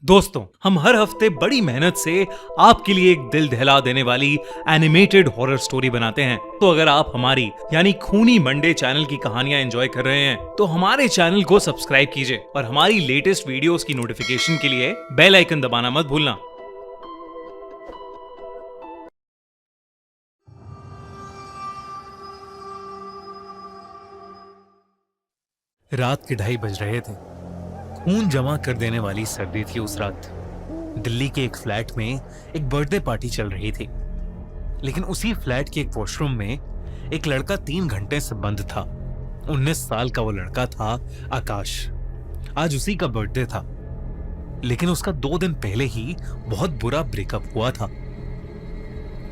दोस्तों, हम हर हफ्ते बड़ी मेहनत से आपके लिए एक दिल दहला देने वाली एनिमेटेड हॉरर स्टोरी बनाते हैं। तो अगर आप हमारी यानी खूनी मंडे चैनल की कहानियां एंजॉय कर रहे हैं तो हमारे चैनल को सब्सक्राइब कीजिए और हमारी लेटेस्ट वीडियोस की नोटिफिकेशन के लिए बेल आइकन दबाना मत भूलना। रात के 2:30 बज रहे थे। खून जमा कर देने वाली सर्दी थी उस रात। दिल्ली के एक फ्लैट में एक बर्थडे पार्टी चल रही थी, लेकिन उसी फ्लैट के एक वॉशरूम में एक लड़का 3 घंटे से बंद था। 19 साल का वो लड़का था आकाश। आज उसी का बर्थडे था, लेकिन उसका 2 दिन पहले ही बहुत बुरा ब्रेकअप हुआ था।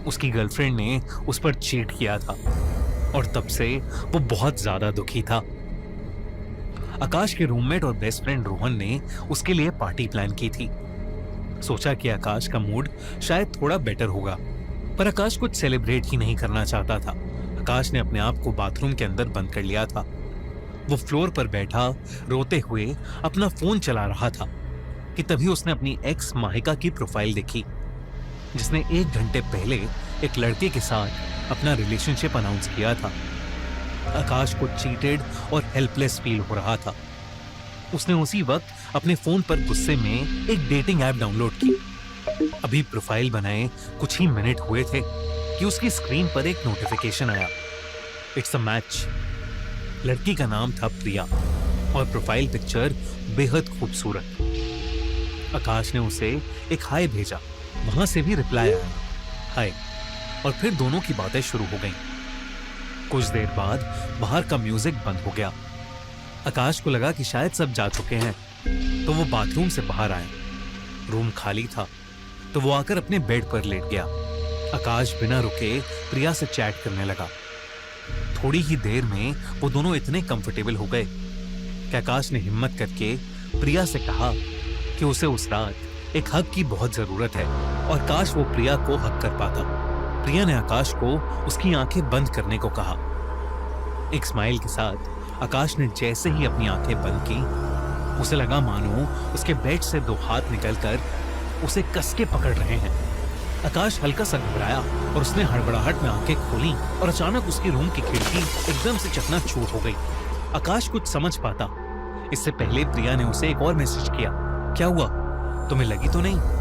उसकी गर्लफ्रेंड ने उस पर चीट किया था और तब से वो बहुत ज्यादा दुखी था। आकाश के रूममेट और बेस्ट फ्रेंड रोहन ने उसके लिए पार्टी प्लान की थी। सोचा कि आकाश का मूड शायद थोड़ा बेटर होगा, पर आकाश कुछ सेलिब्रेट ही नहीं करना चाहता था। आकाश ने अपने आप को बाथरूम के अंदर बंद कर लिया था। वो फ्लोर पर बैठा रोते हुए अपना फोन चला रहा था कि तभी उसने अपनी एक्स माहिका की प्रोफाइल देखी, जिसने 1 घंटे पहले एक लड़के के साथ अपना रिलेशनशिप अनाउंस किया था। आकाश को चीटेड और हेल्पलेस फील हो रहा था। उसने उसी वक्त अपने फोन पर गुस्से में एक डेटिंग ऐप डाउनलोड की। अभी प्रोफाइल बनाए कुछ ही मिनट हुए थे कि उसकी स्क्रीन पर एक नोटिफिकेशन आया। It's a match. लड़की का नाम था प्रिया और प्रोफाइल पिक्चर बेहद खूबसूरत। आकाश ने उसे एक हाय भेजा। वहां से भी रिप्लाई आया, हाय, और फिर दोनों की बातें शुरू हो गईं। कुछ देर बाद बाहर का म्यूजिक बंद हो गया। आकाश को लगा कि शायद सब जा चुके हैं, तो वो बाथरूम से बाहर आया। रूम खाली था, तो वो आकर अपने बेड पर लेट गया। आकाश बिना रुके प्रिया से चैट करने लगा। थोड़ी ही देर में वो दोनों इतने कंफर्टेबल हो गए कि आकाश ने हिम्मत करके प्रिया से कहा कि उसे उस रात एक हग की बहुत जरूरत है, और काश वो प्रिया को हग कर पाता। प्रिया ने आकाश को उसकी आंखें बंद करने को कहा। एक स्माइल के साथ आकाश ने जैसे ही अपनी आंखें बंद की, उसे लगा मानो उसके बेड से 2 हाथ निकलकर उसे कस के पकड़ रहे हैं। आकाश हल्का सा घबराया और उसने हड़बड़ाहट में आंखें खोली और अचानक उसकी रूम की खिड़की एकदम से चकनाचूर हो गई। आकाश कुछ समझ पाता इससे पहले प्रिया ने उसे एक और मैसेज किया, क्या हुआ, तुम्हें लगी तो नहीं?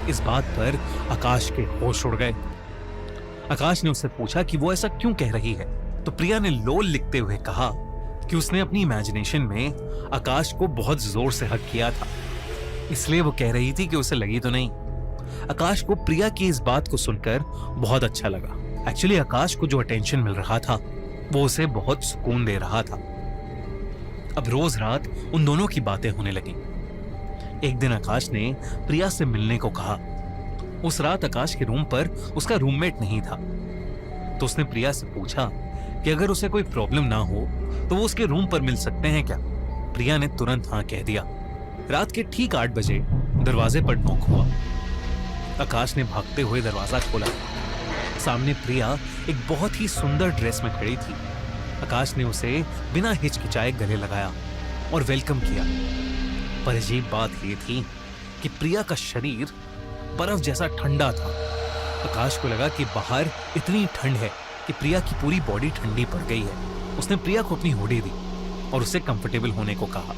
इस बात पर आकाश के होश उड़ गए। आकाश ने उससे पूछा कि वो ऐसा क्यों कह रही है, तो प्रिया ने लोल लिखते हुए कहा कि उसने अपनी इमेजिनेशन में आकाश को बहुत जोर से हग किया था, इसलिए वो कह रही थी कि उसे लगी तो नहीं। आकाश को प्रिया की इस बात को सुनकर बहुत अच्छा लगा। एक्चुअली आकाश को जो अटेंशन मिल रहा था वो उसे बहुत सुकून दे रहा था। अब रोज रात उन दोनों की बातें होने लगी। एक दिन आकाश ने प्रिया से मिलने को कहा। उस रात आकाश के रूम पर उसका रूममेट नहीं था, तो उसने प्रिया से पूछा कि अगर उसे कोई प्रॉब्लम ना हो तो वो उसके रूम पर मिल सकते हैं क्या। प्रिया ने तुरंत हाँ कह दिया। रात के ठीक 8 बजे दरवाजे पर नॉक हुआ। आकाश ने भागते हुए दरवाजा खोला। सामने प्रिया एक बहुत ही सुंदर ड्रेस में खड़ी थी। आकाश ने उसे बिना हिचकिचाए गले लगाया और वेलकम किया। पर अजीब बात यह थी कि प्रिया का शरीर बर्फ जैसा ठंडा था। आकाश को लगा कि बाहर इतनी ठंड है कि प्रिया की पूरी बॉडी ठंडी पड़ गई है। उसने प्रिया को अपनी हुडी दी और उसे कंफर्टेबल होने को कहा।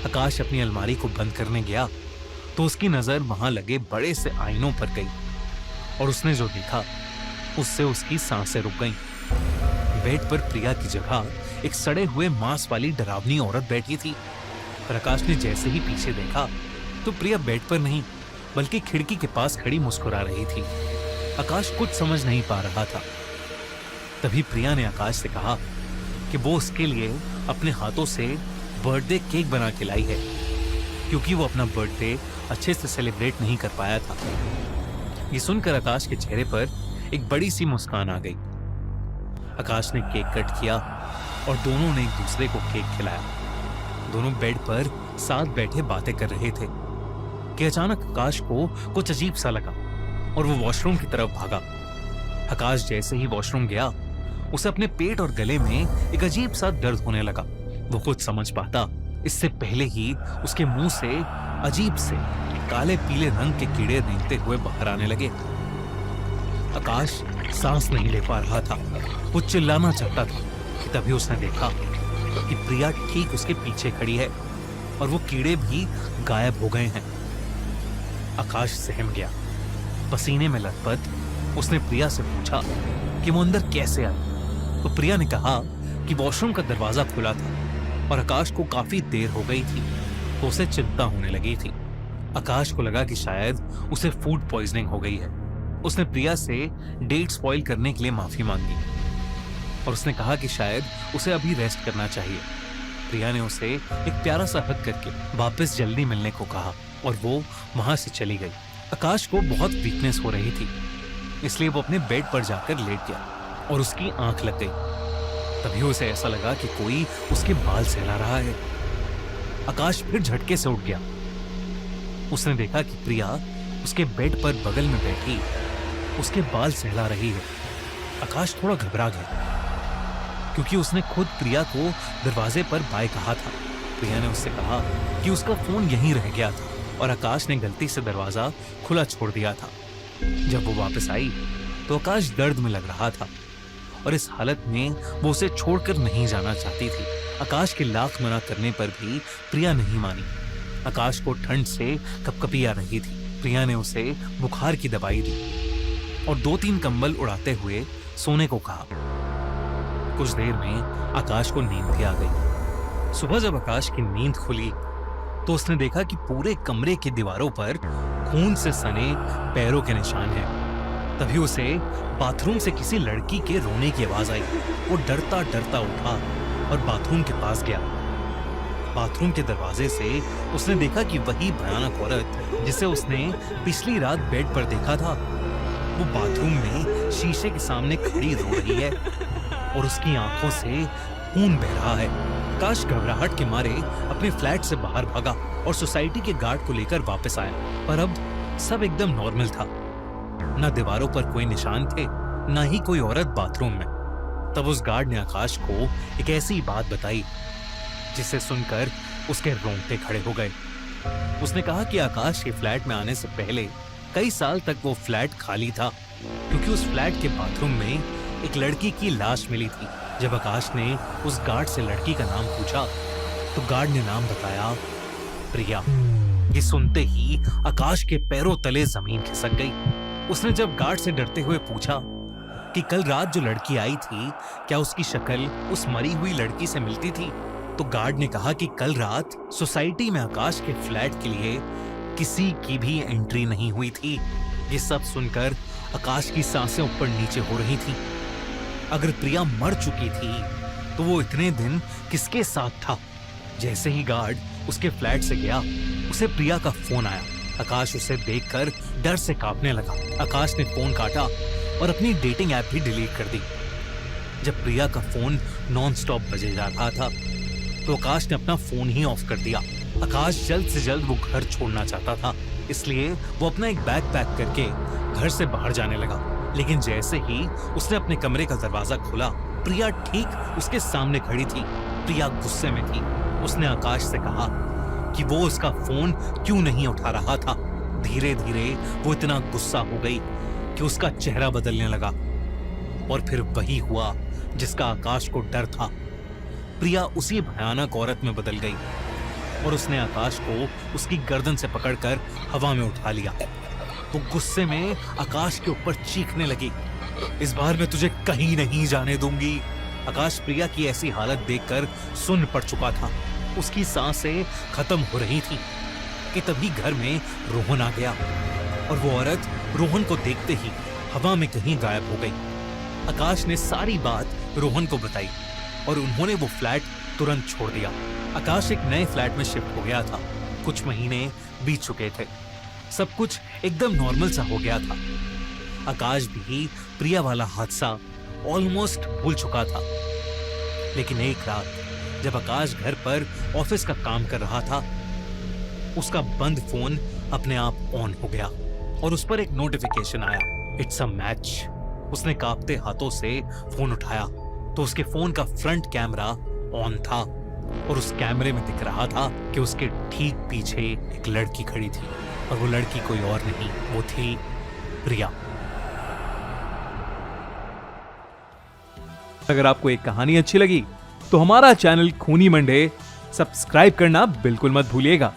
आकाश अपनी अलमारी को बंद करने गया तो उसकी नजर वहां लगे बड़े से आईनों पर गई, और उसने जो देखा उससे उसकी सांसें रुक गईं। बेड पर प्रिया की जगह एक सड़े हुए मांस वाली डरावनी औरत बैठी थी। पर आकाश ने जैसे ही पीछे देखा तो प्रिया बेड पर नहीं बल्कि खिड़की के पास खड़ी मुस्कुरा रही थी। आकाश कुछ समझ नहीं पा रहा था। तभी प्रिया ने आकाश से कहा कि वो उसके लिए अपने हाथों से बर्थडे केक बना के लाई है, क्योंकि वो अपना बर्थडे अच्छे से सेलिब्रेट नहीं कर पाया था। ये सुनकर आकाश के चेहरे पर एक बड़ी सी मुस्कान आ गई। आकाश ने केक कट किया और दोनों ने एक दूसरे को केक खिलाया। दोनों बेड पर साथ बैठे बातें कर रहे थे कि अचानक आकाश को कुछ अजीब सा लगा और वो वॉशरूम की तरफ भागा। आकाश जैसे ही वॉशरूम गया, उसे अपने पेट और गले में एक अजीब सा दर्द होने लगा। वो कुछ समझ पाता इससे पहले ही उसके मुंह से अजीब से काले पीले रंग के कीड़े रेंगते हुए बाहर आने लगे। आकाश सांस नहीं ले पा रहा था, वो चिल्लाना चाहता था कि तभी उसने देखा कि प्रिया ठीक उसके पीछे खड़ी है और वो कीड़े भी गायब हो गए हैं। आकाश सहम गया, पसीने में लथपथ उसने प्रिया से पूछा कि वो अंदर कैसे आई। तो प्रिया ने कहा कि वॉशरूम का दरवाजा खुला था और आकाश को काफी देर हो गई थी, तो उसे चिंता होने लगी थी। आकाश को लगा कि शायद उसे फूड पॉइजनिंग हो गई है। उसने प्रिया से डेट स्पॉइल करने के लिए माफी मांगी और उसने कहा कि शायद उसे अभी रेस्ट करना चाहिए। प्रिया ने उसे एक प्यारा सा हग करके वापस जल्दी मिलने को कहा और वो वहां से चली गई। आकाश को बहुत वीकनेस हो रही थी, इसलिए वो अपने बेड पर जाकर लेट गया और उसकी आंख लग गई। तभी उसे ऐसा लगा कि कोई उसके बाल सहला रहा है। आकाश फिर झटके से उठ गया। उसने देखा कि प्रिया उसके बेड पर बगल में बैठी उसके बाल सहला रही है। आकाश थोड़ा घबरा गया क्योंकि उसने खुद प्रिया को दरवाजे पर बाय कहा था। प्रिया ने उससे कहा कि उसका फोन यहीं रह गया था और आकाश ने गलती से दरवाजा खुला छोड़ दिया था। जब वो वापस आई तो आकाश दर्द में लग रहा था और इस हालत में वो उसे छोड़कर नहीं जाना चाहती थी। आकाश के लाख मना करने पर भी प्रिया नहीं मानी। आकाश को ठंड से कपकपी आ रही थी। प्रिया ने उसे बुखार की दवाई दी और 2-3 कंबल उड़ाते हुए सोने को कहा। कुछ देर में आकाश को नींद भी आ गई। सुबह जब आकाश की नींद खुली तो उसने देखा कि पूरे कमरे की दीवारों पर खून से सने पैरों के निशान हैं। तभी उसे बाथरूम से किसी लड़की के रोने की आवाज आई। वो डरता डरता उठा और बाथरूम के पास गया। बाथरूम के दरवाजे से उसने देखा कि वही भयानक औरत जिसे उसने पिछली रात बेड पर देखा था, वो बाथरूम में शीशे के सामने खड़ी रो रही है और उसकी आंखों से खून बह रहा है। आकाश घबराहट के मारे अपने फ्लैट से बाहर भागा और सोसाइटी के गार्ड को लेकर वापस आया, पर अब सब एकदम नॉर्मल था। न दीवारों पर कोई निशान थे, न ही कोई औरत बाथरूम में। तब उस गार्ड ने आकाश को एक ऐसी बात बताई जिसे सुनकर उसके रोंगटे खड़े हो गए। उसने कहा कि आकाश के फ्लैट में आने से पहले कई साल तक वो फ्लैट खाली था क्योंकि उस फ्लैट के बाथरूम में एक लड़की की लाश मिली थी। जब आकाश ने उस गार्ड से लड़की का नाम पूछा तो गार्ड ने नाम बताया, प्रिया। ये सुनते ही आकाश के पैरों तले जमीन खिसक गई। उसने जब गार्ड से डरते हुए पूछा कि कल रात जो लड़की आई थी क्या उसकी शक्ल उस मरी हुई लड़की से मिलती थी, तो गार्ड ने कहा कि कल रात सोसाइटी में आकाश के फ्लैट के लिए किसी की भी एंट्री नहीं हुई थी। ये सब सुनकर आकाश की सांसें ऊपर नीचे हो रही थी। अगर प्रिया मर चुकी थी तो वो इतने दिन किसके साथ था? जैसे ही गार्ड उसके फ्लैट से गया उसे प्रिया का फोन आया। आकाश उसे देखकर डर से कांपने लगा। आकाश ने फोन काटा और अपनी डेटिंग ऐप भी डिलीट कर दी। जब प्रिया का फोन नॉन स्टॉप बजे जा रहा था तो आकाश ने अपना फोन ही ऑफ कर दिया। आकाश जल्द से जल्द वो घर छोड़ना चाहता था, इसलिए वो अपना एक बैग पैक करके घर से बाहर जाने लगा। लेकिन जैसे ही उसने अपने कमरे का दरवाजा खोला, प्रिया ठीक उसके सामने खड़ी थी। प्रिया गुस्से में थी। उसने आकाश से कहा कि वो उसका फोन क्यों नहीं उठा रहा था। धीरे धीरे वो इतना गुस्सा हो गई कि उसका चेहरा बदलने लगा और फिर वही हुआ जिसका आकाश को डर था। प्रिया उसी भयानक औरत में बदल गई और उसने आकाश को उसकी गर्दन से पकड़कर हवा में उठा लिया। वो गुस्से में आकाश के ऊपर चीखने लगी, इस बार मैं तुझे कहीं नहीं जाने दूंगी। आकाश प्रिया की ऐसी हालत देखकर सुन्न पड़ चुका था। उसकी सांसें खत्म हो रही थी कि तभी घर में रोहन आ गया और वो औरत रोहन को देखते ही हवा में कहीं गायब हो गई। आकाश ने सारी बात रोहन को बताई और उन्होंने वो फ्लैट तुरंत छोड़ दिया। आकाश एक नए फ्लैट में शिफ्ट हो गया था। कुछ महीने बीत चुके थे, सब कुछ एकदम नॉर्मल सा हो गया था। आकाश भी प्रिया वाला हादसा ऑलमोस्ट भूल चुका था। लेकिन एक रात जब आकाश घर पर ऑफिस का काम कर रहा था, उसका बंद फोन अपने आप ऑन हो गया और उस पर एक नोटिफिकेशन आया, इट्स अ मैच। उसने कांपते हाथों से फोन उठाया तो उसके फोन का फ्रंट कैमरा ऑन था। और उस कैमरे में दिख रहा था कि उसके ठीक पीछे एक लड़की खड़ी थी, और वो लड़की कोई और नहीं, वो थी प्रिया। अगर आपको एक कहानी अच्छी लगी तो हमारा चैनल खूनी मंडे सब्सक्राइब करना बिल्कुल मत भूलिएगा।